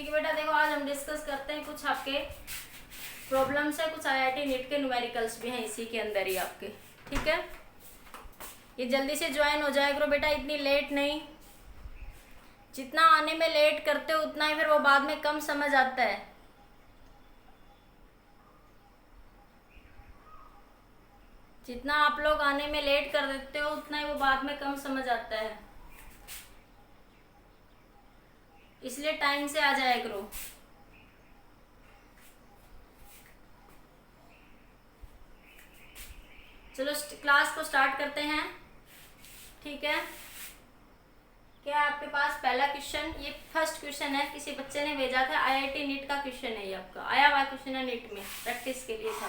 ठीक है बेटा, देखो आज हम डिस्कस करते हैं कुछ आपके प्रॉब्लम्स है, कुछ आईआईटी नीट के न्यूमेरिकल्स भी हैं इसी के अंदर ही आपके। ठीक है, ये जल्दी से ज्वाइन हो जाया करो बेटा, इतनी लेट नहीं। जितना आने में लेट करते हो उतना ही फिर वो बाद में कम समझ आता है। जितना आप लोग आने में लेट कर देते हो उतना ही वो बाद में कम समझ आता है, इसलिए टाइम से आ जाया करो। चलो क्लास को स्टार्ट करते हैं। ठीक है, क्या आपके पास पहला क्वेश्चन, ये फर्स्ट क्वेश्चन है, किसी बच्चे ने भेजा था, आईआईटी नीट का क्वेश्चन है, ये आपका आया हुआ क्वेश्चन है नीट में, प्रैक्टिस के लिए था।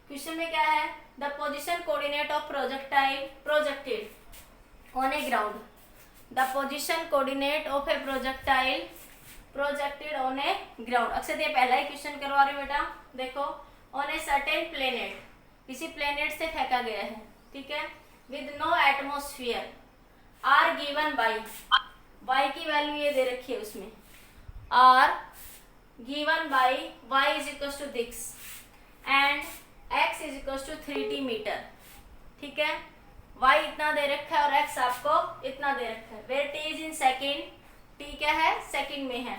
क्वेश्चन में क्या है, the position coordinate of projectile projected on a ground, the position coordinate of a projectile projected on a ground. अक्सर ये पहला ही क्वेश्चन करवा रहे बेटा। देखो, ऑन ए सर्टेन प्लेनेट, किसी प्लेनेट से फेंका गया है, ठीक है, with no atmosphere, are given by, y की वैल्यू ये दे रखी है उसमें, are given by y is equal to 6 and x is equal to 3t metre. ठीक है, वाई इतना दे रखा है और एक्स आपको इतना दे रखा है। Where t is in second, t क्या है, सेकेंड में है।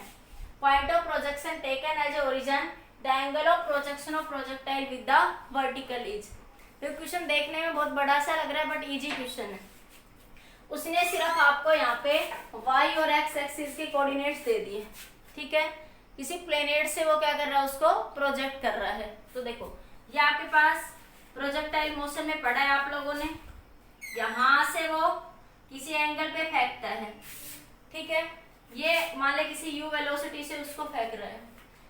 Point of projection taken as a origin, the angle of projection of projectile with the vertical is. तो क्वेश्चन देखने में बहुत बड़ा सा लग रहा है बट इजी क्वेश्चन है। उसने सिर्फ आपको यहाँ पे y और x एक्सिस के कोऑर्डिनेट्स दे दिए। ठीक है, किसी प्लेनेट से वो क्या कर रहा है, उसको प्रोजेक्ट कर रहा है। तो देखो, ये आपके पास प्रोजेक्टाइल मोशन में पढ़ा है आप लोगों ने, यहां से वो किसी एंगल पे फेंकता है। ठीक है, ये मान ले किसी u वेलोसिटी से उसको फेंक रहा है।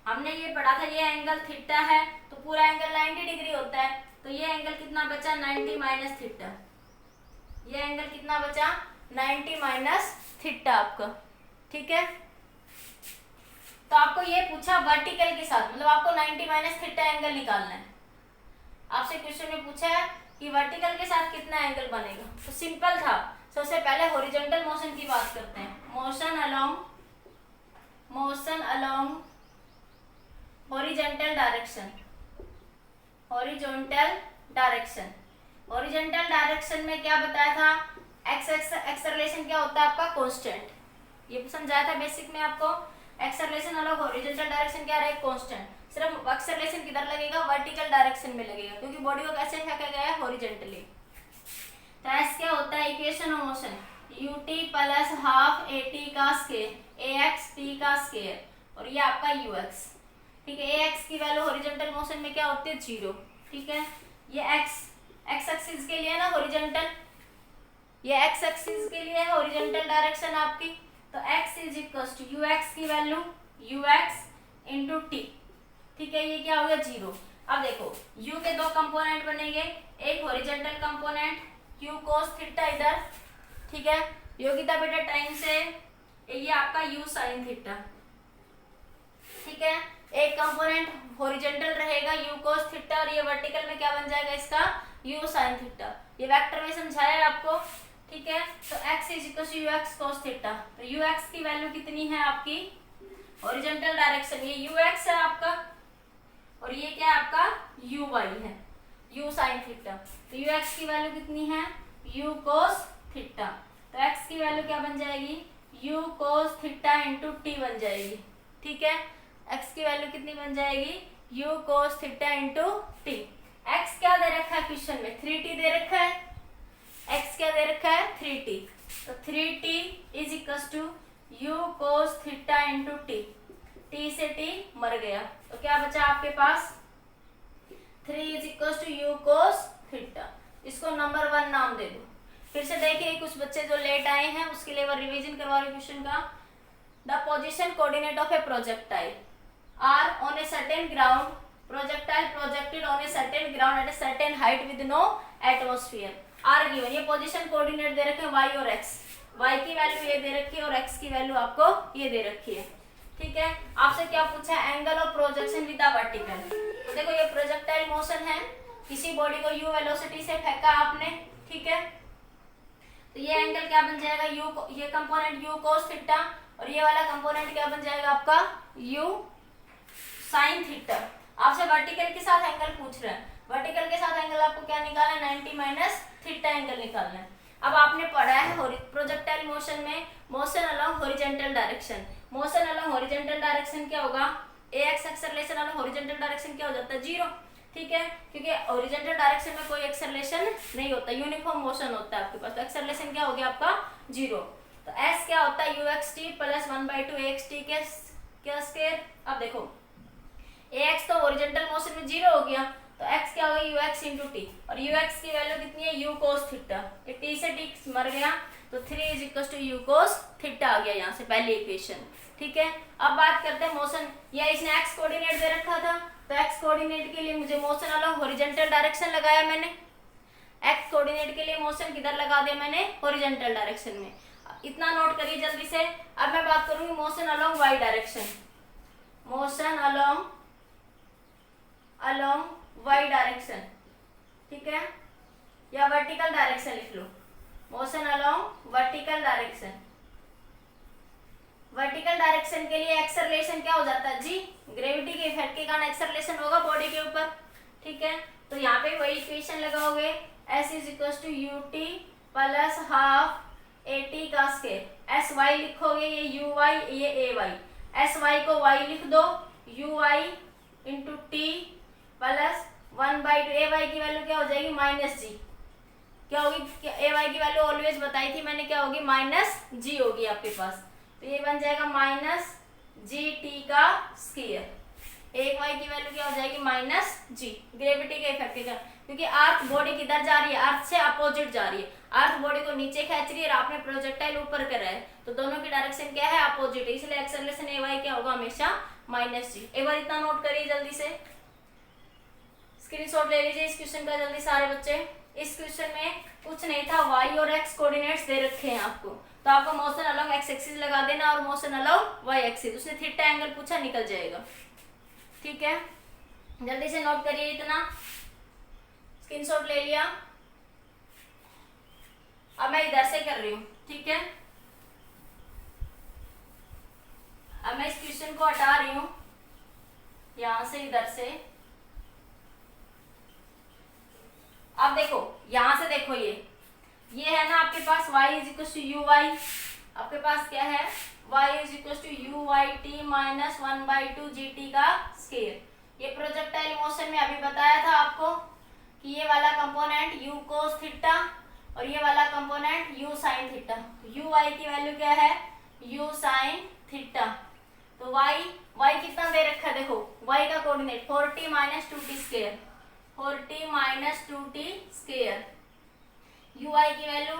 हमने ये पढ़ा था, ये एंगल थीटा है तो पूरा एंगल 90 डिग्री होता है, तो ये एंगल कितना बचा, 90 माइनस थीटा। ये एंगल कितना बचा, 90 माइनस थीटा आपका। ठीक है, तो आपको ये पूछा वर्टिकल के साथ, मतलब आपको 90 माइनस थीटा एंगल निकालना है। आपसे क्वेश्चन में पूछा है कि वर्टिकल के साथ कितना एंगल बनेगा, तो सिंपल था। सबसे पहले हॉरिजॉन्टल मोशन की बात करते हैं। Motion along horizontal direction, horizontal direction, horizontal direction में क्या बताया था, एक्सेलरेशन क्या होता है आपका, कांस्टेंट। ये समझाया था बेसिक में आपको। एक्सेलरेशन अलग हॉरिजॉन्टल डायरेक्शन क्या रहे, कांस्टेंट। सिर्फ एक्सेलरेशन किधर लगेगा, वर्टिकल डायरेक्शन में लगेगा, क्योंकि बॉडी को कैसे फेंका गया है, हॉरिजॉन्टली। तो एस क्या होता है, equation of motion, ut plus half at का स्क्वायर ax t का स्क्वायर, और ये आपका ux। ठीक है, ax की वैल्यू हॉरिजॉन्टल मोशन में क्या होती है, 0। ठीक है, ये x एक्सिस के लिए है ना हॉरिजॉन्टल, ये x एक्सिस के लिए है हॉरिजॉन्टल डायरेक्शन आपकी। तो x is equal to ux की वैल्यू ux इंटू टी। ठीक है, ये क्या हो गया, 0। अब देखो, u के दो कंपोनेंट बनेंगे, एक horizontal component q cos theta इधर। ठीक है, योगिता बेटा टाइम से, ये आपका u sin थीटा। ठीक है, एक कंपोनेंट हॉरिजॉन्टल रहेगा u cos थीटा, और ये वर्टिकल में क्या बन जाएगा इसका, u sin थीटा। ये वेक्टर में समझाया है आपको। ठीक है, तो x is equal to ux cos theta. तो ux की वैल्यू कितनी है आपकी, हॉरिजॉन्टल डायरेक्शन ये ux है आपका, और ये क्या है आपका uy है, u sin थीटा। तो ux की वैल्यू कितनी है, u cos थीटा। तो x की वैल्यू क्या बन जाएगी, u cos theta into T बन जाएगी। ठीक है, x की वैल्यू कितनी बन जाएगी, u cos theta into T. x क्या दे रखा है क्वेश्चन में, 3t दे रखा है, x क्या दे रखा है, 3t। तो 3t is equal to u cos theta into t, t से t मर गया, तो क्या बचा आपके पास, 3 is equal to u cos theta. इसको नंबर 1 नाम दे दो। फिर से देखिए, कुछ बच्चे जो लेट आए हैं उसके लिए रिवीजन करवा रहे क्वेश्चन का। The position coordinate of a projectile are on a certain ground, projectile projected on a certain ground at a certain height with no atmosphere, are given. ये पोजीशन कोऑर्डिनेट दे रखे हैं y और x, y की value ये दे रखी है और x की वैल्यू आपको ये दे रखी है। ठीक है, आपसे क्या पूछा है, angle of projection with the vertical. तो देखो, ये प्रोजेक्टाइल मोशन है, किसी बॉडी को u वेलोसिटी से फेंका आपने। ठीक है, तो ये एंगल क्या बन जाएगा, ये कंपोनेंट u cos थीटा, और ये वाला कंपोनेंट क्या बन जाएगा आपका u साइन थीटा। आपसे वर्टिकल के साथ एंगल पूछ रहे हैं, वर्टिकल के साथ एंगल आपको क्या निकालना है 90 माइनस थीटा एंगल निकालना है। अब आपने पढ़ा है प्रोजेक्टाइल मोशन में motion along horizontal direction, motion along horizontal direction क्या होगा ax acceleration along horizontal direction क्या हो जाता है 0, ठीक है, क्योंकि हॉरिजॉन्टल डायरेक्शन में कोई एक्सेलरेशन नहीं होता, यूनिफॉर्म मोशन होता है आपके पास, तो एक्सेलरेशन क्या हो गया आपका 0। तो s क्या होता है uxt प्लस 1/2 axt के क्या स्क्वायर। अब देखो ax तो हॉरिजॉन्टल मोशन में 0 हो गया, तो x क्या होगा ux इंटू टी, और ux की वैल्यू कितनी है u cos थीटा, ये t से t मर गया तो 3 is equal to u cos theta आ गया यहाँ से पहली इक्वेशन, ठीक है। अब बात करते हैं मोशन, या इसने x कोऑर्डिनेट दे रखा था, तो x कोऑर्डिनेट के लिए मुझे मोशन अलोंग हॉरिजॉन्टल डायरेक्शन लगाया मैंने, x कोऑर्डिनेट के लिए मोशन किधर लगा दिया मैंने हॉरिजॉन्टल डायरेक्शन में, इतना नोट करिए जल्दी से। अब मैं बात करूंगी motion along y direction, motion along y direction, ठीक है, या वर्टिकल डायरेक्शन लिख लो, motion along vertical direction. Vertical direction के लिए एक्सेलरेशन क्या हो जाता है जी, ग्रेविटी के इफेक्ट के कारण एक्सेलरेशन होगा बॉडी के ऊपर, ठीक है। तो यहाँ पे वही इक्वेशन लगाओगे s is equal to u t plus half a t का स्क्वायर, एस वाई लिखोगे ये यू वाई ये ए वाई, एस वाई को y लिख दो u y into t plus 1/2 a y की वैल्यू क्या हो जाएगी माइनस जी, क्या होगी ए वाई की वैल्यू ऑलवेज बताई थी मैंने, क्या होगी माइनस जी होगी आपके पास, तो ये बन जाएगा माइनस जी टी का स्क्वायर, एक वाई की वैल्यू क्या हो जाएगी माइनस जी, ग्रेविटी के इफेक्ट के कारण, क्योंकि अर्थ बॉडी किधर जा रही है अर्थ से अपोजिट जा रही है, अर्थ बॉडी को नीचे खींच रही है और आपने प्रोजेक्टाइल ऊपर करा है, तो दोनों की डायरेक्शन क्या है अपोजिट है, इसलिए एक्सेलरेशन ए वाई क्या होगा हमेशा माइनस जी। एक बार इतना नोट करिए जल्दी से, स्क्रीनशॉट ले लीजिए इस क्वेश्चन का जल्दी सारे बच्चे। इस क्वेश्चन में कुछ नहीं था, y और x कोऑर्डिनेट्स दे रखे हैं आपको, तो आपको मोशन अलोंग x एक्सिस लगा देना और मोशन अलोंग y एक्सिस, उसने थीटा एंगल पूछा निकल जाएगा, ठीक है। जल्दी से नोट करिए इतना, स्क्रीनशॉट ले लिया। अब मैं इधर से कर रही हूँ, ठीक है, अब मैं इस क्वेश्चन को हटा रही हूँ यहां से इधर से। अब देखो यहां से देखो ये है ना आपके पास y is equal to u y, आपके पास क्या है y is equal to u y t minus 1/2 g t का स्क्वायर। ये प्रोजेक्टाइल मोशन में अभी बताया था आपको कि ये वाला कंपोनेंट u cos थीटा और ये वाला कंपोनेंट u sin थीटा, तो u y की वैल्यू क्या है u sin थीटा, तो y कितना दे रखा है देखो, y का coordinate 40 minus 2t square, 40 minus 2t square, u y की value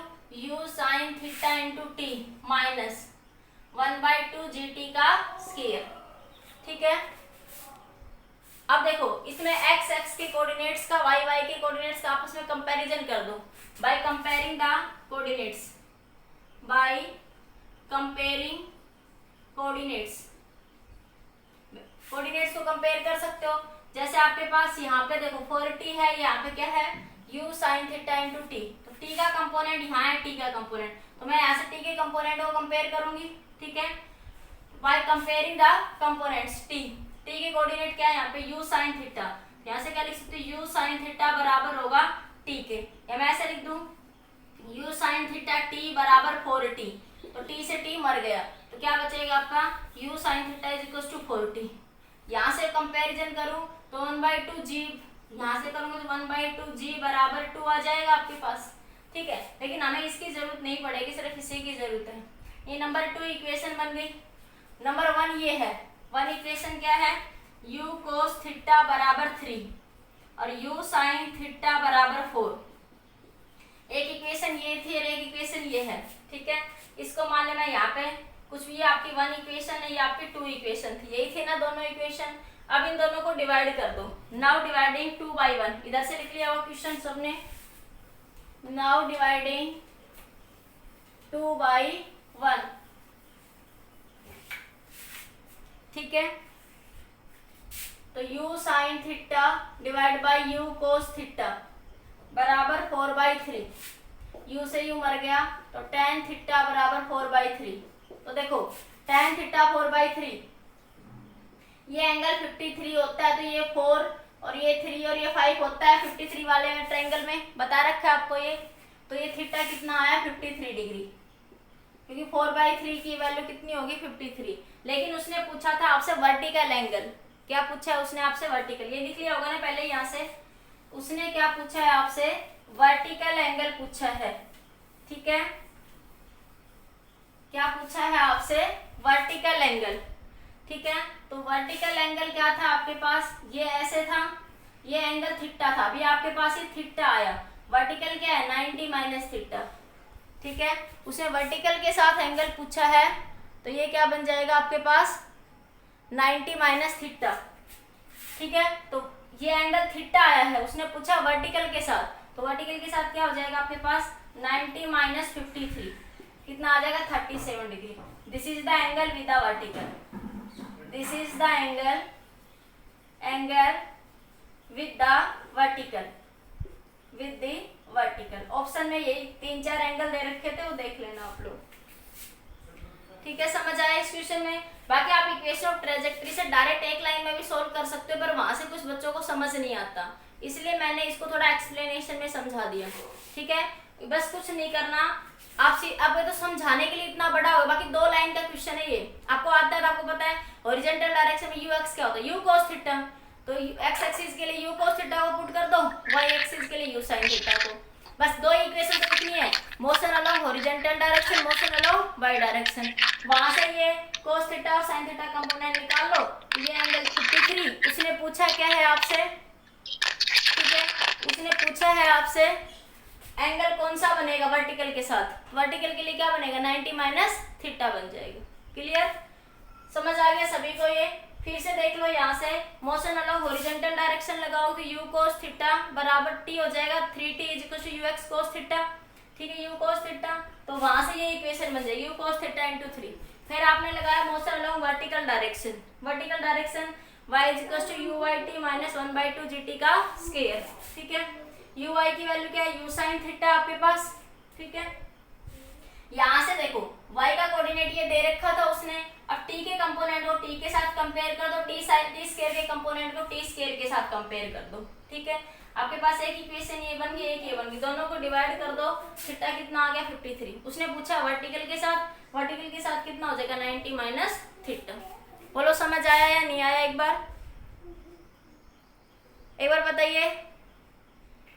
u sin theta into T minus 1/2 g t का स्क्वायर, ठीक है। अब देखो इसमें x x के कोऑर्डिनेट्स का y y के कोऑर्डिनेट्स का आपस में कंपैरिजन कर दो by comparing the coordinates, by comparing coordinates, coordinates को कंपेयर कर सकते हो। जैसे आपके पास यहाँ पे देखो 40 है, यहाँ पे क्या है u sin theta into T, तो t का कंपोनेंट यहाँ है t का कंपोनेंट, तो मैं यहाँ से t के कंपोनेंट को कंपेयर करूंगी, ठीक है, by comparing the components. t के कोऑर्डिनेट क्या है यहाँ पे u sin थीटा, यहाँ से क्या लिख सकते हो u sin थीटा बराबर होगा t के, या मैं ऐसे लिख दूं u sin थीटा t बराबर 4t, तो t से t मर गया, तो क्या बचेगा आपका u sin theta is equal to 4t। यहाँ से कंपैरिजन करूं तो 1/2 जी, यहाँ से करूंगा तो 1/2 जी बराबर 2 आ जाएगा आपके पास, ठीक है, लेकिन हमें इसकी जरूरत नहीं पड़ेगी, सिर्फ इसी की जरूरत है। ये नंबर 2 इक्वेशन बन गई। नंबर 1 ये है, 1 इक्वेशन क्या है u cos थीटा बराबर 3 और u sin थीटा बराबर 4। एक इक्वेशन ये थी और एक इक्वेशन ये है, ठीक है, इसको मान लेना यहाँ पे कुछ भी आपकी 1 इक्वेशन है, ये आपकी 2 इक्वेशन थी, यही थे ना दोनों इक्वेशन। अब इन दोनों को डिवाइड कर दो, नाउ डिवाइडिंग 2/1, इधर से लिख लिया वो क्वेश्चन सबने, नाउ डिवाइडिंग 2/1, ठीक है, तो u sin theta divide by u cos theta बराबर 4/3, u से u मर गया तो tan थीटा बराबर 4/3। तो देखो tan थीटा 4/3, ये एंगल 53 होता है, तो ये 4 और ये 3 और ये 5 होता है 53 वाले ट्रायंगल में, बता रखा है आपको ये। तो ये थीटा कितना आया 53 डिग्री, क्योंकि 4/3 की वैल्यू कितनी होगी 53। लेकिन उसने पूछा था आपसे वर्टिकल एंगल, क्या पूछा है उसने आपसे वर्टिकल, ये लिख लिया होगा ना पहले यहाँ से। उसने क्या पूछा है आपसे, वर्टिकल एंगल पूछा है, ठीक है। क्या पूछा है आपसे, वर्टिकल एंगल, ठीक है। तो वर्टिकल एंगल क्या था आपके पास, ये ऐसे था, ये एंगल थीटा था, अभी आपके पास ये थीटा आया। वर्टिकल क्या है 90 माइनस थीटा, ठीक है। उसने वर्टिकल के साथ एंगल पूछा है, तो ये क्या बन जाएगा आपके पास 90 माइनस थीटा, ठीक है। तो ये एंगल थीटा आया है, उसने पूछा वर्टिकल के साथ, तो वर्टिकल के साथ क्या हो जाएगा आपके पास 90 माइनस 53, कितना आ जाएगा 37 degree. This is the angle with the vertical, this is the angle with the vertical, with the vertical. Option में यही 3-4 एंगल दे रखे थे, वो देख लेना आप लोग, ठीक है। समझ आया इस क्वेश्चन में। बाकी आप इक्वेशन ऑफ ट्रेजेक्ट्री से डायरेक्ट एक लाइन में भी सोल्व कर सकते हो, पर वहां से कुछ बच्चों को समझ नहीं आता, इसलिए मैंने इसको थोड़ा एक्सप्लेनेशन में समझा दिया, ठीक है। बस कुछ नहीं करना आप तो समझाने के लिए इतना बड़ा होगा, बाकी 2 लाइन का क्वेश्चन है ये, आपको आता है, आपको पता है हॉरिजॉन्टल डायरेक्शन में ux क्या होता है, u cos थीटा, तो x एक्सिस के लिए u cos थीटा को पुट कर दो, y एक्सिस के लिए u sin थीटा को, बस 2 इक्वेशन तो कितनी है, motion along horizontal direction, motion along y direction. वहां से ये cos थीटा और sin थीटा कंपोनेंट निकाल लो, ये एंगल 53। उसने पूछा क्या है आपसे, ठीक है, उसने पूछा है आपसे एंगल कौन सा बनेगा वर्टिकल के साथ, वर्टिकल के लिए क्या बनेगा 90 माइनस थीटा बन जाएगा। क्लियर, समझ आ गया सभी को ये। फिर से देख लो यहाँ से, मोशन अलोंग हॉरिजॉन्टल डायरेक्शन लगाओ तो u cos थीटा बराबर t हो जाएगा 3t = ux cos थीटा, ठीक है, u cos थीटा। तो वहां से ये इक्वेशन बन जाएगी u cos थीटा × 3। फिर आपने लगाया motion along vertical direction, vertical direction y = u/t - 1/2 gt का स्क्वायर, ठीक है। ui की वैल्यू क्या है u sin थीटा आपके पास, ठीक है। यहाँ से देखो y का कोऑर्डिनेट ये दे रखा था उसने, अब t के कंपोनेंट को t के साथ कंपेयर कर दो, t स्क्वायर के कंपोनेंट को t स्क्वायर के साथ कंपेयर कर दो, ठीक है। आपके पास एक इक्वेशन ये बन गई, एक ये बन गई, दोनों को डिवाइड कर दो, थीटा कितना आ गया 53। उसने पूछा वर्टिकल के साथ, वर्टिकल के साथ कितना हो जाएगा 90 माइनस थीटा। बोलो समझ आया या नहीं आया, एक बार बताइए,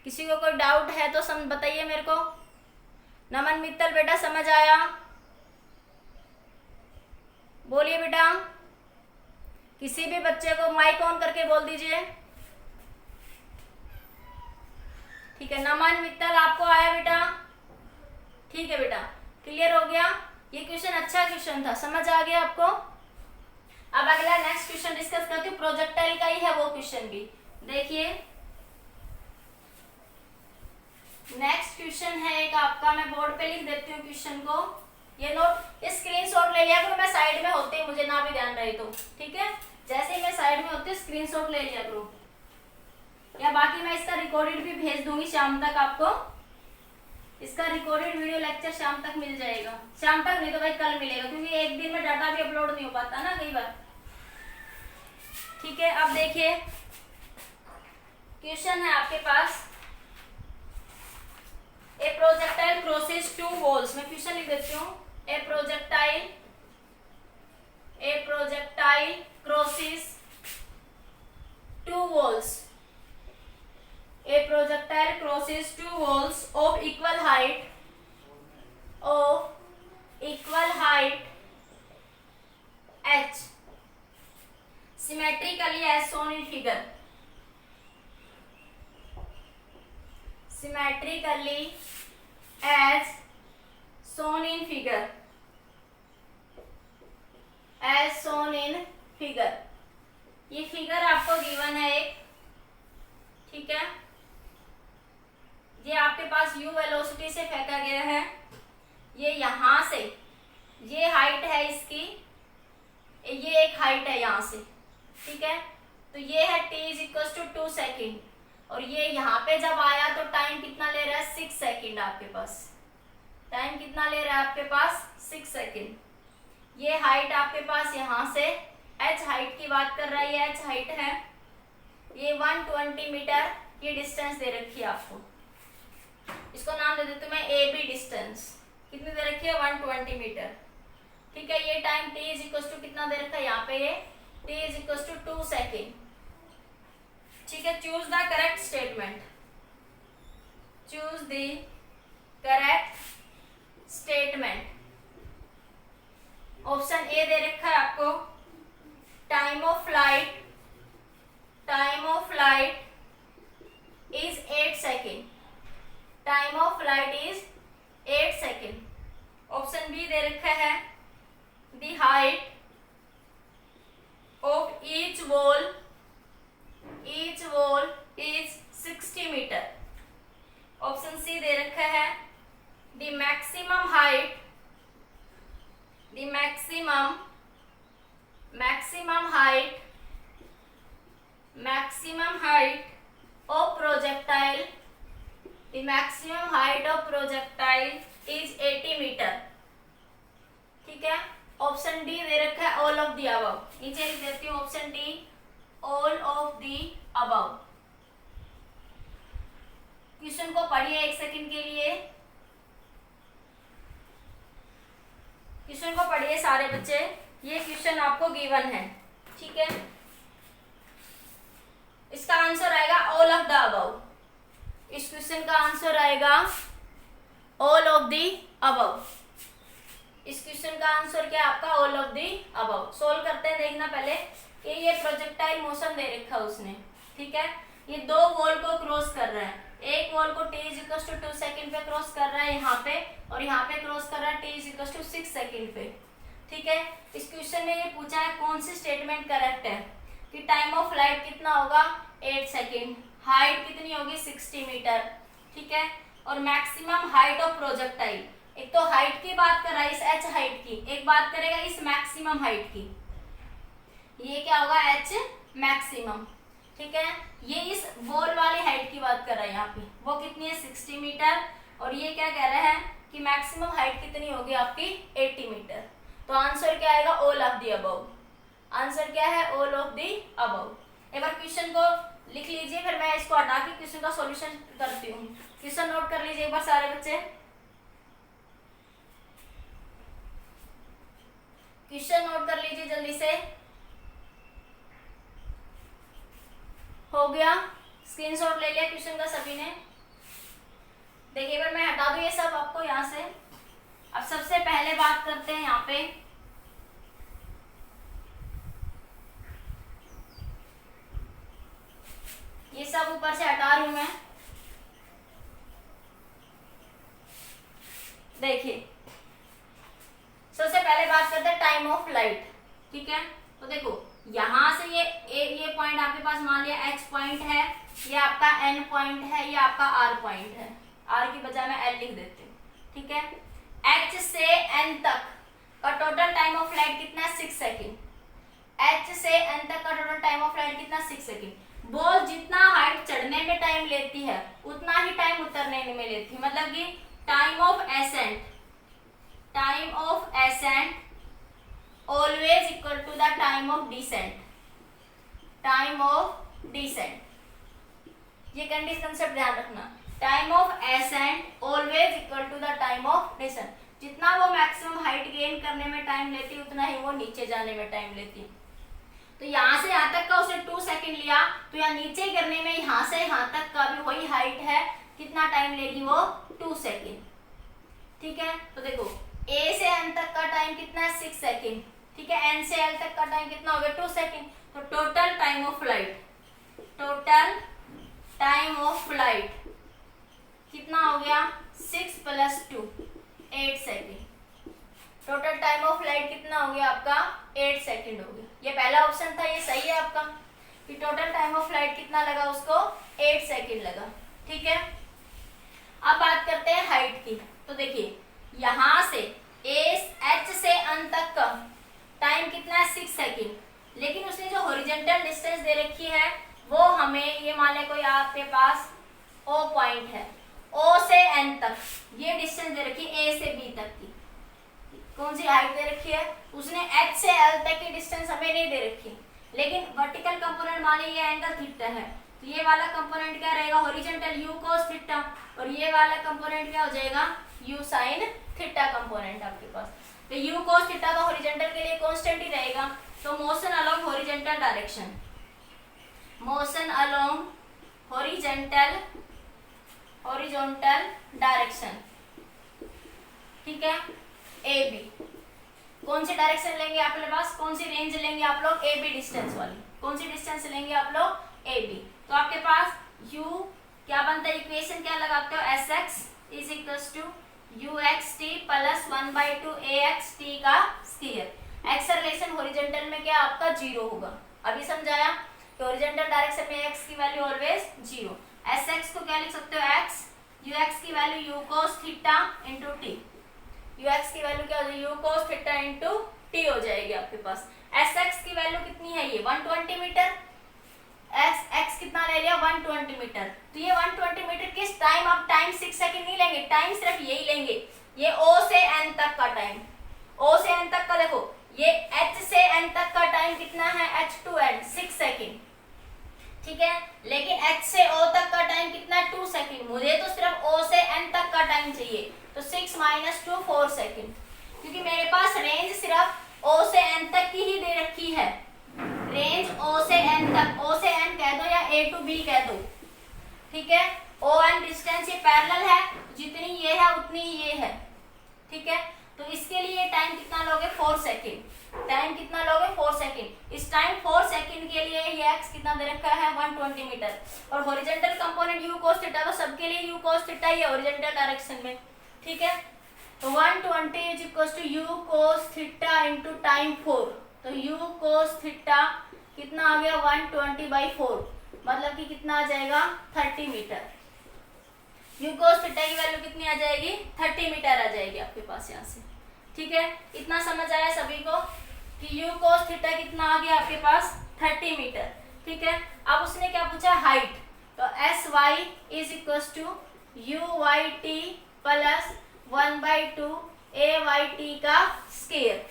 किसी को कोई डाउट है तो बताइए मेरे को। नमन मित्तल बेटा समझ आया, बोलिए बेटा, किसी भी बच्चे को माइक ऑन करके बोल दीजिए, ठीक है। नमन मित्तल आपको आया बेटा, ठीक है बेटा, क्लियर हो गया। ये क्वेश्चन अच्छा क्वेश्चन था, समझ आ गया आपको। अब अगला नेक्स्ट क्वेश्चन डिस्कस करती हूँ, प्रोजेक्टाइल का ही है वो क्वेश्चन भी, देखिए नेक्स्ट क्वेश्चन है एक आपका, मैं बोर्ड पे लिख देती हूँ क्वेश्चन को, ये नोट स्क्रीनशॉट ले लिया करो, मैं साइड में होते ही मुझे ना भी ध्यान रहे तो, ठीक है। जैसे ही मैं साइड में होती हूँ स्क्रीनशॉट ले लिया करो, या बाकी मैं इसका रिकॉर्डेड भी भेज दूंगी शाम तक आपको, इसका रिकॉर्डेड वीडियो लेक्चर शाम तक मिल जाएगा, शाम तक नहीं तो भाई कल मिलेगा, क्योंकि एक दिन में डाटा भी अपलोड नहीं हो पाता ना कई बार, ठीक है। अब देखिए क्वेश्चन है आपके पास, ए प्रोजेक्टाइल क्रॉसेस 2 वॉल्स, मैं क्वेश्चन लिख देती हूँ, ए projectile crosses 2 walls, a projectile crosses 2 walls of equal height h symmetrically as shown in figure, symmetrically as shown in figure, as shown in figure। ये फिगर आपको given है एक, ठीक है। ये आपके पास u वेलोसिटी से फेंका गया है, ये यहां से, ये हाइट है इसकी, ये एक हाइट है यहां से, ठीक है। तो ये है t = 2 सेकेंड, और ये यहाँ पे जब आया तो टाइम कितना ले रहा है 6 सेकेंड, आपके पास टाइम कितना ले रहा है आपके पास 6 सेकेंड। ये हाइट आपके पास यहाँ से h हाइट की बात कर रहा है, ये h हाइट है, ये 120 मीटर ये डिस्टेंस दे रखी है आपको। इसको नाम दे देती हूँ मैं ए बी डिस्टेंस। कितनी दे रखी है? 120 मीटर। ठीक है, ये time t is equal to कितना दे रखा है यहाँ पे? ये t is equal to 2 second. ठीक है, choose the correct statement. Choose the correct statement. Option A दे रखा है आपको, time of flight is 8 second. Time of flight is 8 second. Option B दे रखा है, the height of each wall is 60 metre. Option C दे रखा है, the maximum height of projectile is 80 metre. ठीक है, ऑप्शन डी दे रखा है ऑल ऑफ द अबव। नीचे लिख देती हूँ option D, all of the above. Question को पढ़िए 1 सेकंड के लिए। क्वेश्चन को पढ़िए सारे बच्चे। ये क्वेश्चन आपको गिवन है। ठीक है, इसका आंसर आएगा ऑल ऑफ द अबव। इस क्वेश्चन का आंसर आएगा ऑल ऑफ द अबव। इस क्वेश्चन का आंसर क्या है आपका? All of the above. Solve करते हैं, देखना पहले कि ये प्रोजेक्टाइल मोशन दे रखा है उसने। ठीक है, ये 2 वॉल को क्रॉस कर रहा है। एक वॉल को t is equal to 2 second पे क्रॉस कर रहा है यहाँ पे, और यहाँ पे क्रॉस कर रहा है t is equal to 6 second पे। ठीक है, इस क्वेश्चन में ये पूछा है कौन सी स्टेटमेंट करेक्ट है कि टाइम ऑफ फ्लाइट कितना होगा? 8 सेकेंड। हाइट कितनी होगी? 60 मीटर। ठीक है, और मैक्सिमम हाइट ऑफ प्रोजेक्टाइल, एक तो हाइट की बात कर रहा है इस h हाइट की, एक बात करेगा इस मैक्सिमम हाइट की। ये क्या होगा? h maximum. ठीक है, ये इस बॉल वाली हाइट की बात कर रहा है यहाँ पे, वो कितनी है? 60 मीटर। और ये क्या कह रहा है कि मैक्सिमम हाइट कितनी होगी आपकी? 80 मीटर। तो आंसर क्या आएगा? All of the above. Answer क्या है? All of the above. एक बार क्वेश्चन को लिख लीजिए, फिर मैं इसको हटा के क्वेश्चन का सॉल्यूशन करती हूँ। क्वेश्चन नोट कर लीजिए एक बार सारे बच्चे। क्वेश्चन नोट कर लीजिए जल्दी से। हो गया? स्क्रीनशॉट ले लिया क्वेश्चन का सभी ने? देखिए, अगर मैं हटा दूं ये सब आपको यहाँ से। अब सबसे पहले बात करते हैं यहाँ पे, ये सब ऊपर से हटा रही हूं मैं। देखिए, सबसे पहले बात करते हैं टाइम ऑफ फ्लाइट। ठीक है, तो देखो यहां से ये पॉइंट आपके पास मान लिया h पॉइंट है, ये आपका n पॉइंट है, ये आपका r पॉइंट है। r की बजाय मैं l लिख देती हूँ। ठीक है, h से n तक का टोटल टाइम ऑफ फ्लाइट कितना है? 6 सेकेंड। h से n तक का टोटल टाइम ऑफ फ्लाइट कितना? 6 सेकेंड। बॉल जितना हाइट चढ़ने में टाइम लेती है उतना ही टाइम उतरने में लेती है। मतलब कि time of accent always equal to the time of descent। ये कंडीशन कंसेप्ट ध्यान रखना। Time of accent always equal to the time of descent। जितना वो मैक्सिमम हाइट गेन करने में टाइम लेती है उतना ही वो नीचे जाने में टाइम लेती है। तो यहाँ से यहाँ तक का उसने 2 सेकेंड लिया, तो यहाँ नीचे गिरने में यहाँ से यहाँ तक का भी वही हाइट है, कितना टाइम लेगी वो? 2 सेकेंड। ठीक है, तो देखो A से N तक का टाइम कितना है? 6 सेकेंड। ठीक है, N से L तक का टाइम कितना हो गया? 2 सेकेंड। तो टोटल टाइम ऑफ फ्लाइट कितना हो गया? 6 + 2 8 second. Total time of flight कितना हो गया आपका? 8 सेकेंड हो गया। ये पहला ऑप्शन था, ये सही है आपका कि टोटल टाइम ऑफ फ्लाइट कितना लगा उसको? 8 सेकेंड लगा। ठीक है, अब बात करते हैं हाइट की। तो देखिए यहां से h से n तक का टाइम कितना है? 6 सेकेंड। लेकिन उसने जो हॉरिजॉन्टल डिस्टेंस दे रखी है वो हमें, ये मान ले कोई आपके पास O पॉइंट है, O से N तक ये डिस्टेंस दे रखी है, A से B तक की। कौन सी हाइट दे रखी है, उसने h से l तक की डिस्टेंस हमें नहीं दे रखी, लेकिन वर्टिकल कंपोनेंट मान लीजिए ये एंगल थीटा है, तो ये वाला कंपोनेंट क्या रहेगा, हॉरिजॉन्टल u cos थीटा, और ये वाला कंपोनेंट क्या हो जाएगा, u sin थीटा कंपोनेंट आपके पास। तो u cos थीटा तो हॉरिजॉन्टल के लिए कांस्टेंट ही रहेगा। तो motion along horizontal direction, motion along horizontal direction, ठीक है, ए बी, कौन सी डायरेक्शन लेंगे आपके पास, कौन सी रेंज लेंगे आप लोग, ए बी डिस्टेंस वाली, कौन सी डिस्टेंस लेंगे आप लोग, ए बी। तो आपके पास u क्या बनता है, इक्वेशन क्या लगाते हो, s x is equals to u x t plus 1/2 a x t का स्क्वायर। एक्सेलरेशन हॉरिजॉन्टल में क्या आपका 0 होगा, अभी समझाया कि हॉरिजॉन्टल डायरेक्शन में x की वैल्यू ऑलवेज 0। एस एक्स को क्या लिख सकते हो, x, यू एक्स की value u cos theta into t, u x की वैल्यू क्या हो जाएगी, u cos theta into t हो जाएगी आपके पास। एस एक्स की वैल्यू कितनी है, ये 120 मीटर, एक्स कितना ले लिया, 120 मीटर। तो ये 120 मीटर किस टाइम, आप टाइम 6 सेकंड नहीं लेंगे, टाइम सिर्फ यही लेंगे, ये O से N तक का टाइम, O से N तक का, देखो ये H से N तक का टाइम कितना है, H to N 6 सेकंड, ठीक है, लेकिन H से O तक का टाइम कितना है, 2 सेकंड, मुझे तो सिर्फ O से N तक का टाइम चाहिए, तो 6 - 2 4 सेकंड, क्योंकि मेरे पास रेंज सिर्फ O से N तक की ही दे रखी है, रेंज O से N तक, O से N कह दो या A to B कह दो, ठीक है, O N डिस्टेंस ये पैरेलल है, जितनी ये है उतनी ये है, ठीक है। तो इसके लिए टाइम कितना लोगे, 4 सेकंड, टाइम कितना लोगे, 4 सेकंड। इस टाइम 4 सेकंड के लिए ये x कितना दे रखा है, 120 मीटर, और horizontal component u cos theta, तो सबके लिए u cos थीटा ही है हॉरिजॉन्टल डायरेक्शन में, ठीक है। तो 120 is equal to u cos theta into time 4, तो u cos थीटा कितना आ गया, 120/4, मतलब कि कितना आ जाएगा, 30 मीटर। u cos थीटा की वैल्यू कितनी आ जाएगी, 30 मीटर आ जाएगी आपके पास यहाँ से, ठीक है। इतना समझ आया सभी को कि u cos थीटा कितना आ गया आपके पास, 30 मीटर, ठीक है। अब उसने क्या पूछा, हाइट, तो s y is equal to u y t plus 1/2 a y t का स्क्वायर,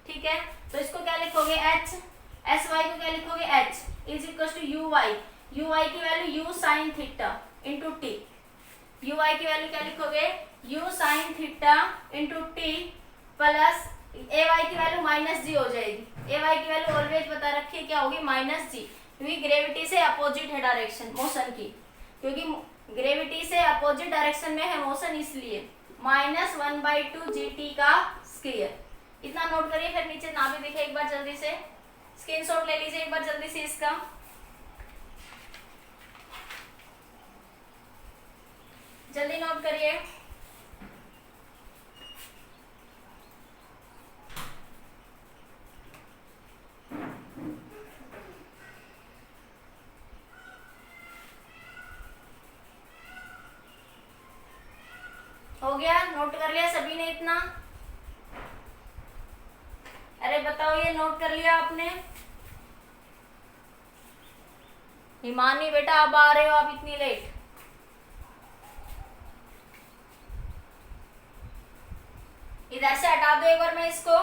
ठीक है। तो इसको क्या लिखोगे, h, एस वाई को क्या लिखोगे, h is equal to u y की value u sine theta into t, u y की वैल्यू क्या लिखोगे, u sine theta into t plus a y की वैल्यू -g हो जाएगी, ए वाई की वैल्यू ऑलवेज बता रखी है क्या होगी, -g, क्योंकि ग्रेविटी से अपोजिट है डायरेक्शन मोशन की, क्योंकि ग्रेविटी से अपोजिट डायरेक्शन में है मोशन, इसलिए -1/2 gt का स्क्वायर। इतना नोट करिए, फिर नीचे ना भी दिखे एक बार जल्दी से स्क्रीनशॉट ले लीजिए एक बार जल्दी से इसका, जल्दी नोट करिए। हो गया, नोट कर लिया सभी ने इतना, अरे बताओ ये नोट कर लिया आपने, हिमानी बेटा अब आ रहे हो आप इतनी लेट, इधर से हटा दो एक बार मैं इसको,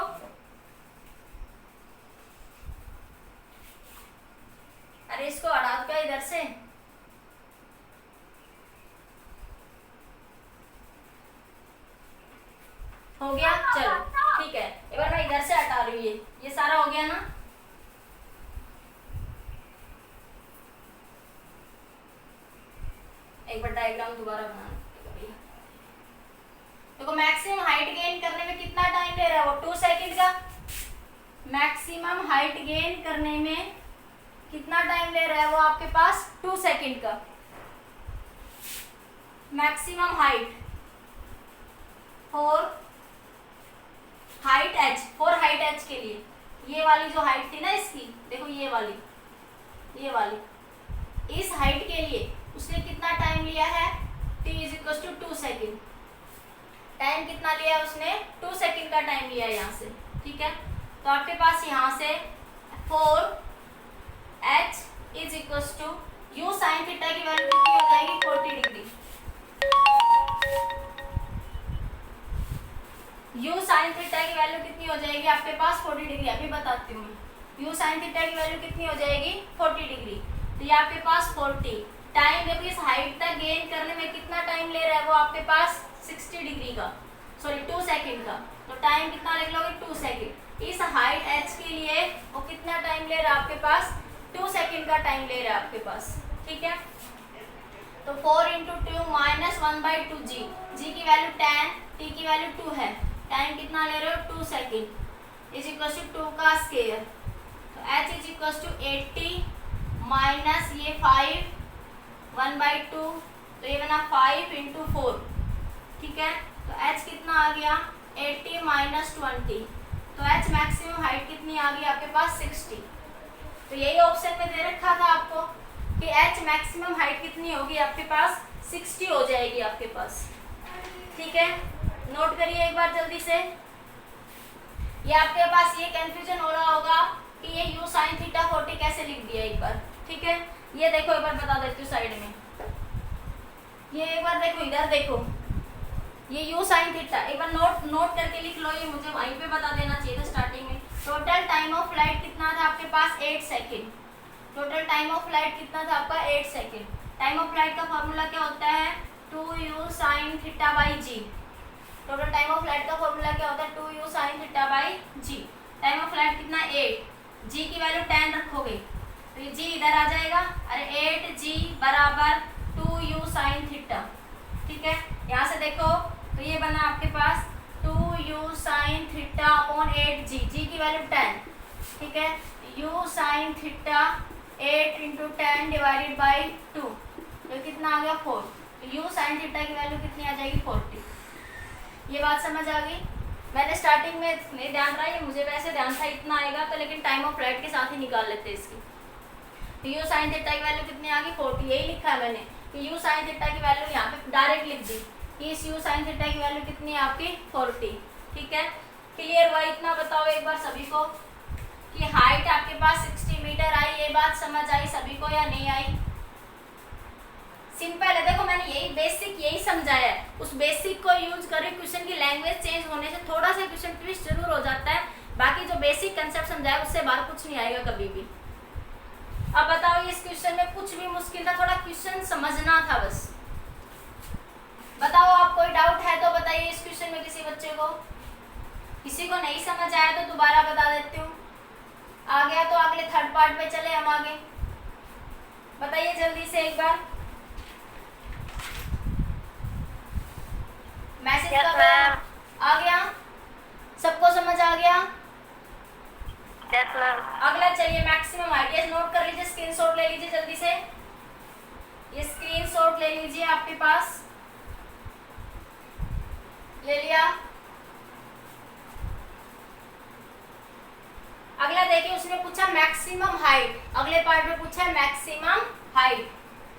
अरे इसको हटा दो क्या इधर से, हो गया, चलो ठीक है, एक बार मैं इधर से हटा रही हूँ, ये सारा हो गया ना। एक बार डायग्राम दोबारा बनाना, देखो मैक्सिमम हाइट गेन करने में कितना टाइम ले रहा है वो, 2 सेकंड का, मैक्सिमम हाइट गेन करने में कितना टाइम ले रहा है वो आपके पास, 2 सेकंड का maximum height, for height H, for height H के लिए, ये वाली जो हाइट थी ना इसकी, देखो ये वाली इस हाइट के लिए उसने कितना टाइम लिया है, t is equal to 2 second, time कितना लिया है उसने, 2 सेकेंड का टाइम लिया है यहाँ से, ठीक है। तो आपके पास यहाँ से 4h is equal to u sine theta की वैल्यू कितनी हो जाएगी, 40 डिग्री, यू साइन थीटा की वैल्यू कितनी हो जाएगी आपके पास 40 डिग्री, अभी बताती हूँ। यू साइन थीटा की वैल्यू कितनी हो जाएगी 40 डिग्री। तो ये आपके पास 40 टाइम, देखो इस हाइट तक गेन करने में कितना टाइम ले रहा है वो आपके पास 60 डिग्री का, सॉरी 2 सेकंड का। तो टाइम कितना लिख लोगे 2 सेकंड। इस हाइट एच के लिए वो कितना टाइम ले रहा है आपके पास 2 सेकंड का टाइम ले रहा है आपके पास, ठीक है। तो 4 × 2 - 1/2 जी, जी की वैल्यू 10, टी की वैल्यू 2 है, टाइम कितना ले रहे हो 2 सेकंड इज इक्वल टू 2 का स्क्वायर। तो h is equal to 80 minus ये 5 1/2, तो ये बना 5 × 4, ठीक है। तो h कितना आ गया 80 माइनस 20, तो h मैक्सिमम हाइट कितनी आ गई आपके पास 60। तो यही ऑप्शन में दे रखा था आपको कि h मैक्सिमम हाइट कितनी होगी आपके पास 60 हो जाएगी आपके पास, ठीक है। नोट करिए एक बार जल्दी से। ये आपके पास ये कंफ्यूजन हो रहा होगा कि ये u sin थीटा 40 कैसे लिख दिया एक बार, ठीक है। ये देखो एक बार बता देती हूँ साइड में, ये एक बार देखो इधर देखो, ये u sin थीटा एक बार नोट करके लिख लो, ये मुझे वहीं पे बता देना चाहिए था स्टार्टिंग में। टोटल टाइम ऑफ फ्लाइट कितना था आपके पास 8 second, total time of flight कितना था आपका 8 सेकंड। टाइम ऑफ फ्लाइट का फॉर्मूला क्या होता है 2u sin theta by g. Total time of flight का फॉर्मूला क्या होता है 2u sin theta by g. Time of flight कितना 8, जी की वैल्यू 10 रखोगे तो ये जी इधर आ जाएगा, अरे 8g बराबर 2u sin थीटा, ठीक है। यहाँ से देखो तो ये बना आपके पास 2u sin theta upon 8g, जी की वैल्यू 10, ठीक है। u sin theta 8 × 10 divided by 2, तो कितना आ गया 4। तो u sin थीटा की वैल्यू कितनी आ जाएगी 40। ये बात समझ आ गई। मैंने स्टार्टिंग में नहीं ध्यान रहा, ये मुझे वैसे ध्यान था इतना आएगा तो, लेकिन टाइम ऑफ फ्लाइट के साथ ही निकाल लेते इसकी। तो u sin थीटा की वैल्यू कितनी आ गई 40, यही लिखा है मैंने कि u sin थीटा की वैल्यू यहाँ पे डायरेक्ट लिख दी कि इस u sin थीटा की वैल्यू कितनी है आपकी 40, ठीक है। क्लियर हुआ इतना बताओ एक बार सभी को कि हाइट आपके पास 60 मीटर आई, ये बात समझ आई सभी को या नहीं आई। सिंपल है, देखो मैंने यही बेसिक यही समझाया है, उस बेसिक को यूज करें। क्वेश्चन की लैंग्वेज चेंज होने से थोड़ा सा क्वेश्चन ट्विस्ट जरूर हो जाता है, बाकी जो बेसिक कंसेप्ट समझाया उससे बाहर कुछ नहीं आएगा कभी भी। अब बताओ इस क्वेश्चन में कुछ भी मुश्किल था, थोड़ा क्वेश्चन समझना था बस। बताओ आप कोई डाउट है तो बताइए इस क्वेश्चन में किसी बच्चे को, किसी को नहीं समझ आया तो दोबारा बता देती हूँ। आ गया तो अगले थर्ड पार्ट पे चले हम आगे, बताइए जल्दी से एक बार। मैसेज कब आ गया, सबको समझ आ गया? अगला चलिए मैक्सिमम हाइट, नोट कर लीजिए, स्क्रीनशॉट ले लीजिए जल्दी से, ये स्क्रीनशॉट ले लीजिए आपके पास, ले लिया। अगला देखिए उसने पूछा मैक्सिमम हाइट, अगले पार्ट में पूछा है मैक्सिमम हाइट।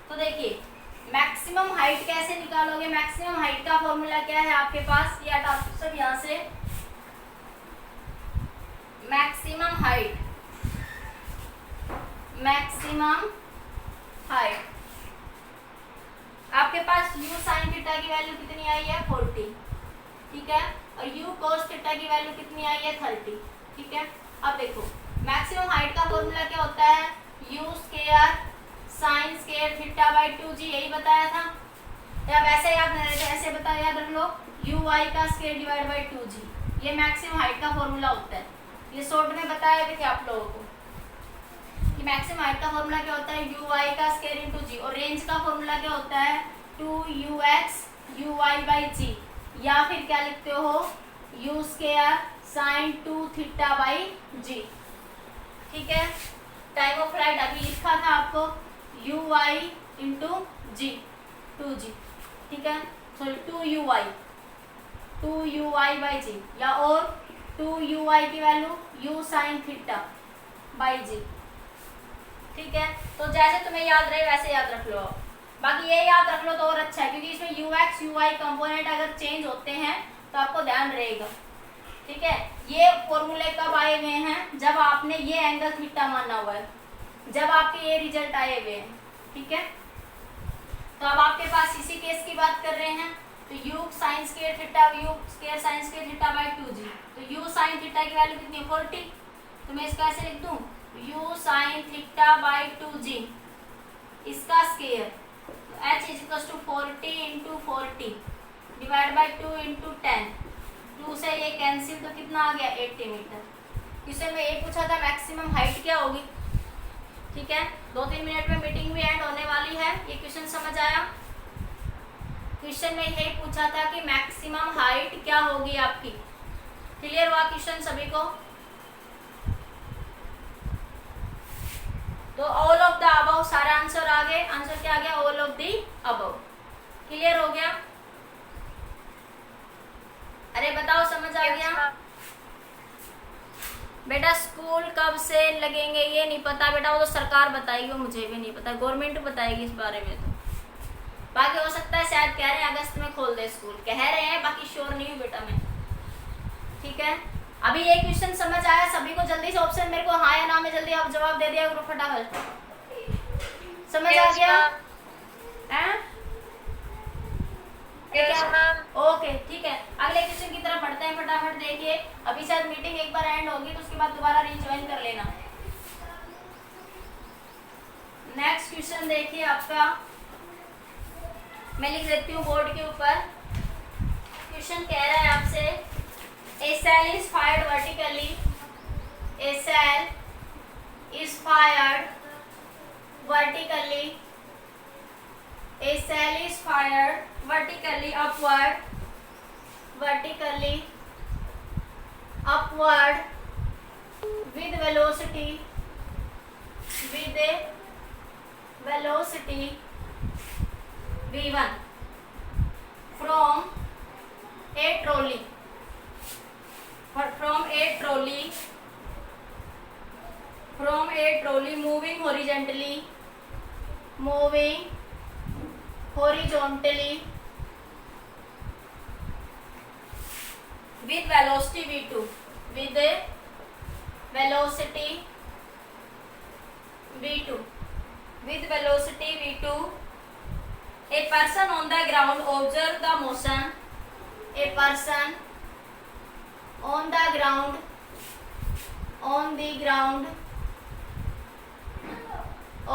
तो देखिए मैक्सिमम हाइट कैसे निकालोगे, मैक्सिमम हाइट का फॉर्मूला क्या है आपके पास, ये हटा सब यहाँ से। मैक्सिमम हाइट, मैक्सिमम हाइट आपके पास u sin थीटा की वैल्यू कितनी आई है 40, ठीक है, और u cos थीटा की वैल्यू कितनी आई है 30, ठीक है। अब देखो मैक्सिमम हाइट का फॉर्मूला क्या होता है u square sin square theta by 2g, यही बताया था या वैसे याद नहीं रहते, ऐसे बताया याद रख लो u y का स्क्वायर डिवाइड बाई 2g, ये मैक्सिमम हाइट का फॉर्मूला होता है। ये शॉर्ट में बताया भी थे आप लोगों को कि मैक्सिमम हाइट का फॉर्मूला क्या होता है u y का स्क्वायर इंटू जी, और रेंज का फॉर्मूला क्या होता है 2ux uy बाई जी, या फिर क्या लिखते हो u square sine 2 theta by g, ठीक है। टाइम ऑफ फ्लाइट अभी लिखा था आपको uy इंटू जी 2g, ठीक है, सॉरी 2uy बाई जी, या और 2uy की value u sine theta by g, ठीक है। तो जैसे तुम्हें याद रहे वैसे याद रख लो, बाकी ये याद रख लो तो और अच्छा है, क्योंकि इसमें ux uy कंपोनेंट अगर चेंज होते हैं तो आपको ध्यान रहेगा, ठीक है। ये फॉर्मूले कब आए हुए हैं जब आपने ये एंगल थीटा माना हुआ है, जब आपके ये रिजल्ट आए हुए हैं, ठीक है। तो अब आपके पास इसी केस की बात कर रहे हैं, तो u sin square theta u square sin square theta by 2g। तो u sin थीटा की वैल्यू कितनी है 40। तो मैं इसको ऐसे लिख दूं u sin theta by 2g इसका स्क्वायर। तो h is equal to 40 into 40 divide by 2 into 10। 2 से ये कैंसिल तो कितना आ गया 80 मीटर। इससे मैं ये पूछा था मैक्सिमम हाइट क्या होगी। ठीक है, 2-3 मिनट में मीटिंग भी एंड होने वाली है। ये क्वेश्चन समझ आया। क्वेश्चन में यही पूछा था कि मैक्सिमम हाइट क्या होगी आपकी। क्लियर हुआ क्वेश्चन सभी को। तो ऑल ऑफ द अबव सारा आंसर आ गए। आंसर क्या आ गया all of the above. Clear हो गया। अरे बताओ समझ आ गया। बेटा स्कूल कब से लगेंगे ये नहीं पता बेटा, वो तो सरकार बताएगी, वो मुझे भी नहीं पता, गवर्नमेंट बताएगी इस बारे में। तो बाकी हो सकता है शायद कह रहे हैं अगस्त में खोल दे स्कूल, कह रहे हैं, बाकी श्योर नहीं हूँ बेटा मैं। ठीक है, अभी ये क्वेश्चन समझ आया सभी को। जल्दी से ऑप्शन मेरे को हाँ या ना में जल्दी आप जवाब दे दिया करो फटाफट। समझ आ गया? ओके ठीक है, अगले क्वेश्चन की तरफ बढ़ते हैं फटाफट। देखिए अभी शायद मीटिंग एक बार एंड होगी तो उसके बाद दोबारा रीज्वाइन कर लेना। नेक्स्ट क्वेश्चन देखिए आपका, मैं लिख देती हूँ बोर्ड के ऊपर। क्वेश्चन कह रहा है आपसे a shell is fired vertically, a shell is fired vertically, a cell is fired vertically upward with velocity v1 from a trolley moving horizontally with velocity v2 a person on the ground observe the motion, a person on the ground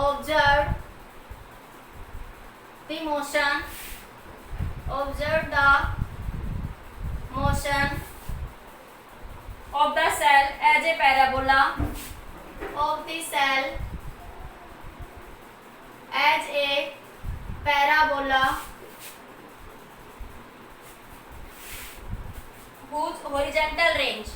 observe the motion of the cell as a parabola whose horizontal range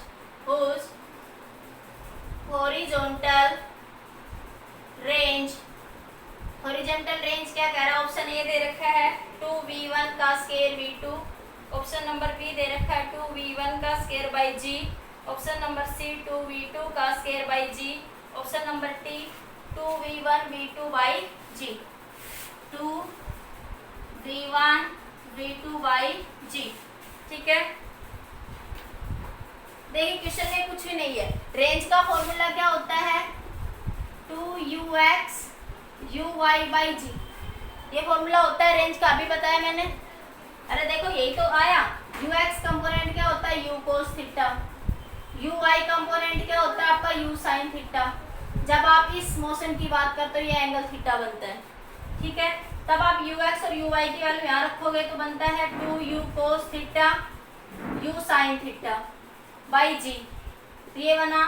क्या कह रहा है। Option A दे रखा है 2v1 का square v2, option number B दे रखा है 2v1 का square by g, option number C 2v2 का square by g, option number D 2v1 v2 by g, 2v1 v2 by g। ठीक है, देखिए क्वेश्चन में कुछ भी नहीं है। रेंज का फॉर्मूला क्या होता है 2ux uy बाई जी, ये फॉर्मूला होता है रेंज का, अभी बताया मैंने। अरे देखो यही तो आया। ux कंपोनेंट क्या होता है u cos theta, uy component क्या होता है आपका u sin थीटा। जब आप इस मोशन की बात करते हो ये एंगल थीटा बनता है। ठीक है, तब आप ux और uy की वैल्यू यहाँ रखोगे तो बनता है 2u cos theta u sin theta by g. तो ये बना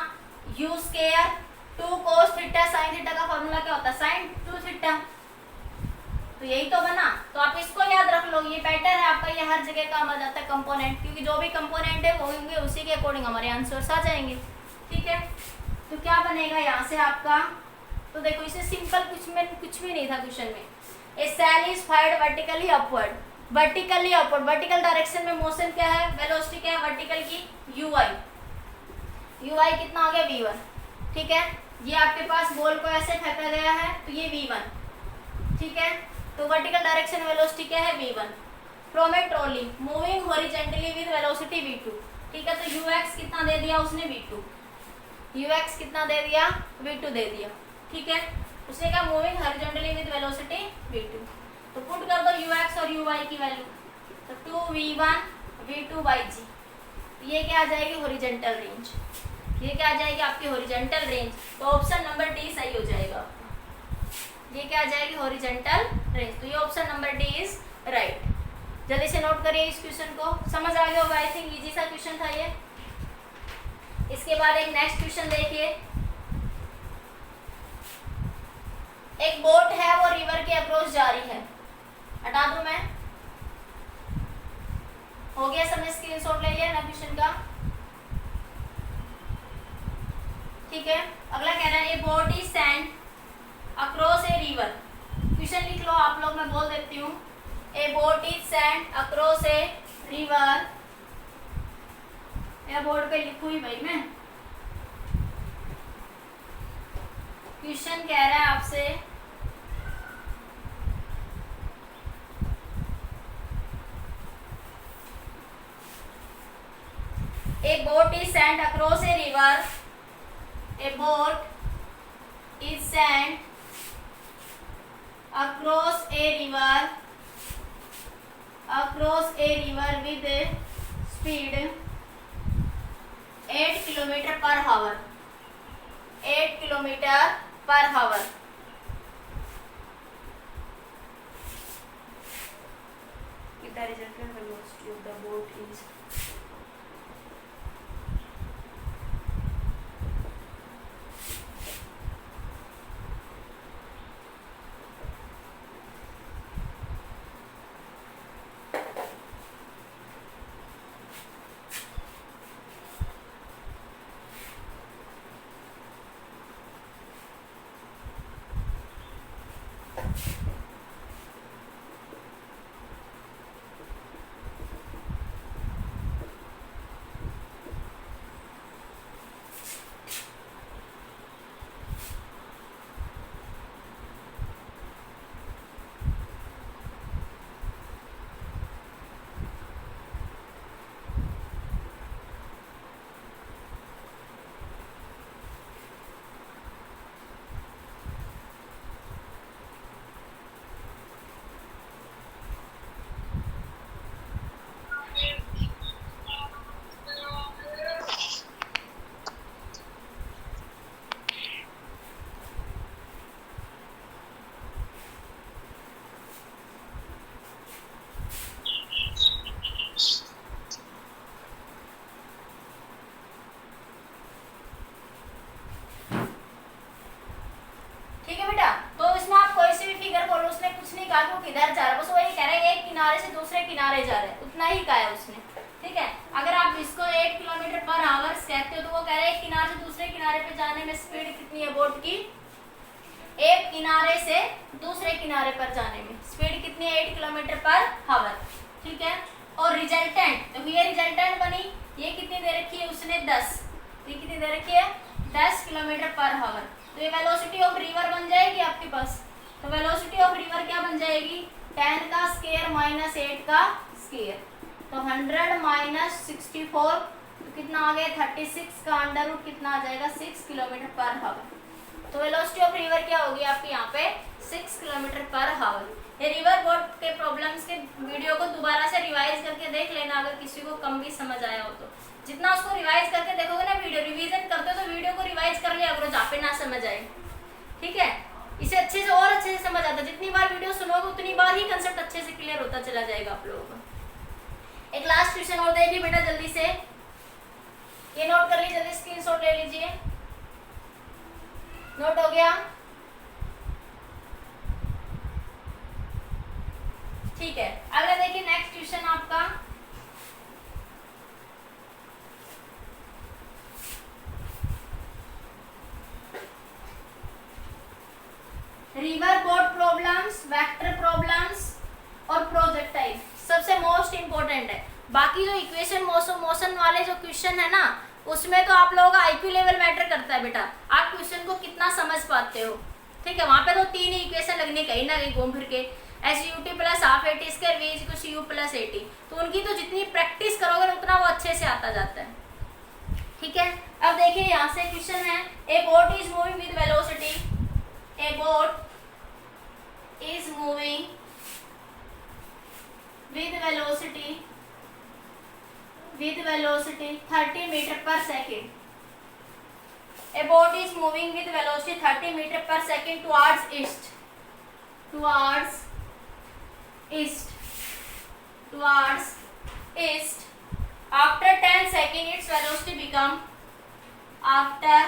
u square 2 cos theta sin theta का फॉर्मूला क्या होता है sin 2 थीटा। तो यही तो बना। तो आप इसको याद रख लो, ये पैटर्न है आपका, ये हर जगह काम आ जाता है कंपोनेंट, क्योंकि जो भी कंपोनेंट है वो होंगे उसी के अकॉर्डिंग हमारे आंसर्स आ जाएंगे। ठीक है, तो क्या बनेगा यहाँ से आपका, तो देखो इसे सिंपल कुछ भी नहीं था क्वेश्चन में। A shell is fired vertically upward, vertical direction में मोशन क्या है, वेलोसिटी क्या है वर्टिकल की uy कितना हो गया v1। ठीक है, ये आपके पास बॉल को ऐसे फेंका गया है तो ये v1। ठीक है, तो वर्टिकल डायरेक्शन वेलोसिटी क्या है v1 from A trolley moving horizontally with velocity v2। ठीक है, तो ux कितना दे दिया उसने v2, ux कितना दे दिया v2 दे दिया। ठीक है, उसने कहा moving horizontally with velocity v2, तो पुट कर दो ux और uy की वैल्यू। तो 2v1 v2 बाई जी, ये क्या आ जाएगी हॉरिजॉन्टल रेंज, ये क्या आ जाएगी आपकी हॉरिजॉन्टल रेंज। तो ऑप्शन नंबर डी सही हो जाएगा, ये क्या आ जाएगी हॉरिजॉन्टल रेंज। तो ये option number D is right. जल्दी से नोट करिए इस क्वेश्चन को, समझ आ गया होगा, आई थिंक इजी सा क्वेश्चन था ये। इसके बाद एक नेक्स्ट क्वेश्चन देखिए, एक बोट है वो रिवर के अक्रॉस जा रही है, हटा दूं मैं, हो गया समझ, स्क्रीनशॉट ले लिया ना क्वेश्चन का, ठीक है। अगला कह रहा है ए boat is sent across a river, question लिख लो आप लोग, मैं बोल देती हूँ। ए boat is sent across a river, या बोर्ड पे लिखूँ ही भाई मैं, क्वेश्चन कह रहा है आपसे a boat is sent across a river, a boat is sent across a river with speed 8 kilometre per hour, 8 kilometre per hour. The resultant velocity of the boat is किधर जा रहा है, बस वही कह रहा है एक किनारे से दूसरे किनारे जा रहा है, उतना ही कहा है उसने, ठीक है। अगर आप इसको 8 किलोमीटर पर आवर्स कहते हो तो वो कह रहे हैं एक किनारे से दूसरे किनारे पे जाने में स्पीड कितनी है बोट की, एक किनारे से दूसरे किनारे पर जाने में स्पीड कितनी है, 8 किलोमीटर पर आवर, ठीक है। और रिजल्टेंट, तो ये रिजल्टेंट बनी, ये कितनी दे रखी है उसने 10, ये कितनी दे रखी है 10 किलोमीटर पर आवर। तो ये वेलोसिटी ऑफ रिवर बन जाएगी आपके पास। तो वेलोसिटी ऑफ रिवर क्या बन जाएगी, 10 का स्क्वायर माइनस 8 का स्क्वायर, तो 100 माइनस 64, तो कितना आ गया 36 का अंडर रूट कितना आ जाएगा 6 किलोमीटर पर आवर। तो वेलोसिटी ऑफ रिवर क्या होगी आपकी यहाँ पे 6 किलोमीटर पर आवर। ये रिवर बोट के प्रॉब्लम्स के वीडियो को दोबारा से रिवाइज करके देख लेना, अगर किसी को कम भी समझ आया हो तो। जितना उसको रिवाइज करके देखोगे ना, वीडियो रिवीजन करते हो तो वीडियो को रिवाइज कर लिया करो जहाँ पे ना समझ आए, ठीक है। इसे अच्छे से और अच्छे से समझ आता है, जितनी बार वीडियो सुनोगे उतनी बार ही कंसेप्ट अच्छे से क्लियर होता चला जाएगा आप लोगों को। एक लास्ट क्वेश्चन और देखिए बेटा जल्दी से, ये नोट कर लीजिए, जल्दी स्क्रीनशॉट ले लीजिए, नोट हो गया, ठीक है। अगला देखिए नेक्स्ट क्वेश्चन आपका, river boat problems, vector problems और प्रोजेक्टाइल सबसे मोस्ट इंपोर्टेंट है। बाकी जो इक्वेशन मोशन वाले जो क्वेश्चन है ना, उसमें तो आप लोगों का आईक्यू लेवल मैटर करता है बेटा, आप क्वेश्चन को कितना समझ पाते हो, ठीक है। वहां पे तो 3 ही इक्वेशन लगनी कहीं ना कहीं घूम फिर के, SUT plus half AT square V equals U plus AT, तो उनकी तो जितनी प्रैक्टिस करोगे उतना वो अच्छे से आता जाता है, ठीक है। अब देखिए यहाँ से क्वेश्चन है, ए boat is moving with velocity, A boat is moving with velocity 30 meter per second. A boat is moving with velocity 30 meter per second towards east. After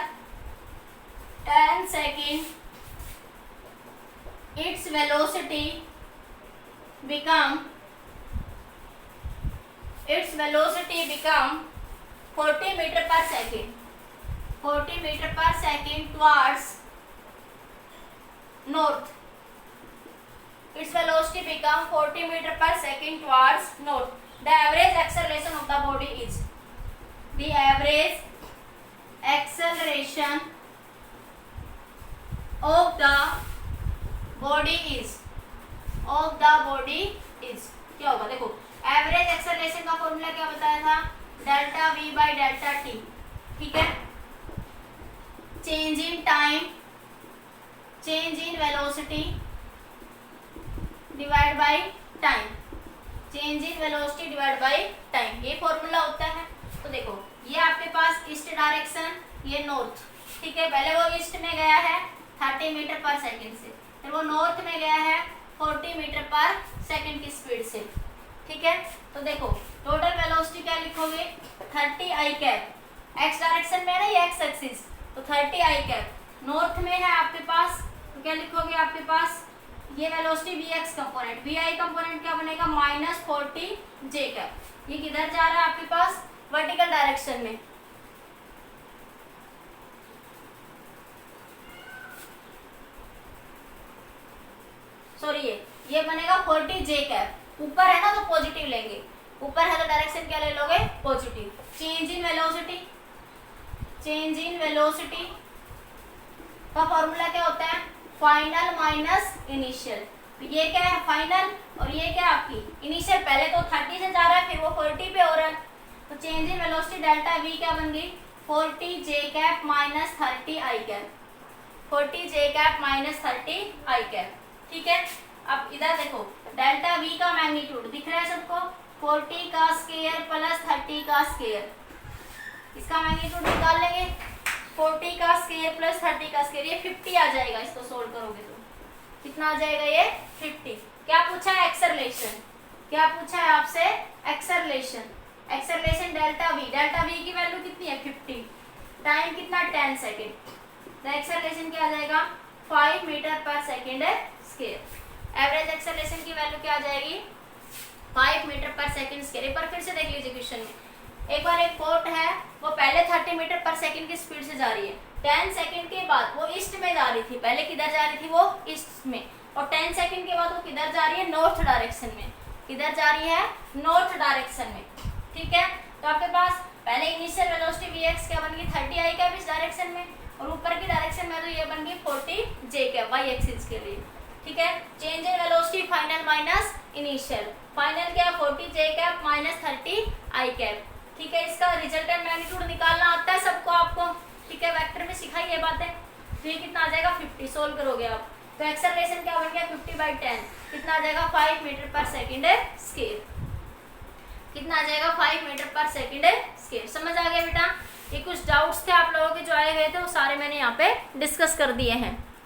10 seconds, its velocity become 40 meter per second. 40 meter per second towards north. Its velocity become 40 meter per second towards north. The average acceleration of the body is. The average acceleration of the body is. क्या होगा देखो, average acceleration का formula क्या बताया था, delta we by delta T. ठीक है, change in time, change in velocity divide by time, change in velocity divide by time, ये फॉर्मूला होता है. तो देखो ये आपके पास ईस्ट डायरेक्शन, ये नॉर्थ. ठीक है, पहले वो ईस्ट में गया है 30 मीटर पर सेकंड से, फिर वो नॉर्थ में गया है 40 मीटर पर सेकंड की स्पीड से. ठीक है, तो देखो टोटल वेलोसिटी क्या लिखोगे, 30 आई कैप. एक्स डायरेक्शन में है ना ये एक्स एक्सिस, तो 30 आई कैप. नॉर्थ में है आपके पास, तो क्या लिखोगे, आपके पास ये velocity v x component, v y component क्या बनेगा, -40 जे कैप. ये किधर जा रहा है आपके पास, वर्टिकल डायरेक्शन में. सॉरी ये बनेगा 40 जे कैप. ऊपर है ना तो पॉजिटिव लेंगे, ऊपर है तो डायरेक्शन क्या ले लोगे, पॉजिटिव. चेंज इन वेलोसिटी का फॉर्मूला क्या होता है, फाइनल माइनस इनिशियल. तो ये क्या है फाइनल और ये क्या है आपकी इनिशियल. पहले तो 30 से जा रहा है, फिर वो 40 पे हो रहा है. तो change in velocity delta we क्या बन गई, 40 जे कैप माइनस 30 आई कैप. 40 जे कैप माइनस 30 आई कैप. ठीक है, अब इधर देखो डेल्टा वी का मैग्नीट्यूड दिख रहा है सबको, 40 का स्क्वायर प्लस 30 का स्क्वायर. इसका मैग्नीट्यूड निकाल लेंगे, 40 का स्क्वायर प्लस 30 का स्क्वायर, ये 50 आ जाएगा. इसको सोल्व करोगे तो कितना आ जाएगा, ये 50. क्या पूछा है, एक्सेलरेशन. क्या पूछा है आपसे, एक्सेलरेशन. एक्सेलरेशन डेल्टा वी की वैल्यू कितनी है, 50. टाइम कितना, 10 सेकेंड. द एक्सेलरेशन क्या आ जाएगा, 5 मीटर पर सेकेंड स्क्वायर. एवरेज एक्सेलरेशन की वैल्यू क्या आ जाएगी, 5 मीटर पर सेकेंड स्क्वायर. एक बार फिर से देख लीजिए क्वेश्चन में. एक बार एक बोट है, वो पहले 30 मीटर पर सेकेंड की स्पीड से जा रही है. 10 सेकेंड के बाद वो ईस्ट में जा रही थी, पहले किधर जा रही थी, वो ईस्ट में. और 10 सेकेंड के बाद वो किधर जा रही है, नॉर्थ डायरेक्शन में. किधर जा रही है, नॉर्थ डायरेक्शन में. ठीक है, तो आपके पास पहले इनिशियल वेलोसिटी वी एक्स क्या बन गई, 30 आई कैप इस डायरेक्शन में, और ऊपर की डायरेक्शन में तो ये बन गई 40 जे कैप वाई एक्सिस के लिए. ठीक है, change in velocity final minus initial. Final क्या, 40 जे कैप माइनस 30 आई कैप. ठीक है, इसका रिजल्टेंट मैग्नीट्यूड निकालना आता है सबको आपको. ठीक है, वेक्टर में सिखाई ये बातें. तो ये कितना आ जाएगा, 50. सोल्व करोगे आप तो एक्सेलरेशन क्या बन गया, 50/10 कितना आ जाएगा, 5 मीटर पर सेकेंड स्क्वायर. कितना आ जाएगा, 5 मीटर पर सेकेंड स्क्वायर. समझ आ गया बेटा. ये कुछ डाउट्स थे आप लोगों के जो आए गए थे, वो सारे मैंने यहाँ पे डिस्कस कर दिए हैं.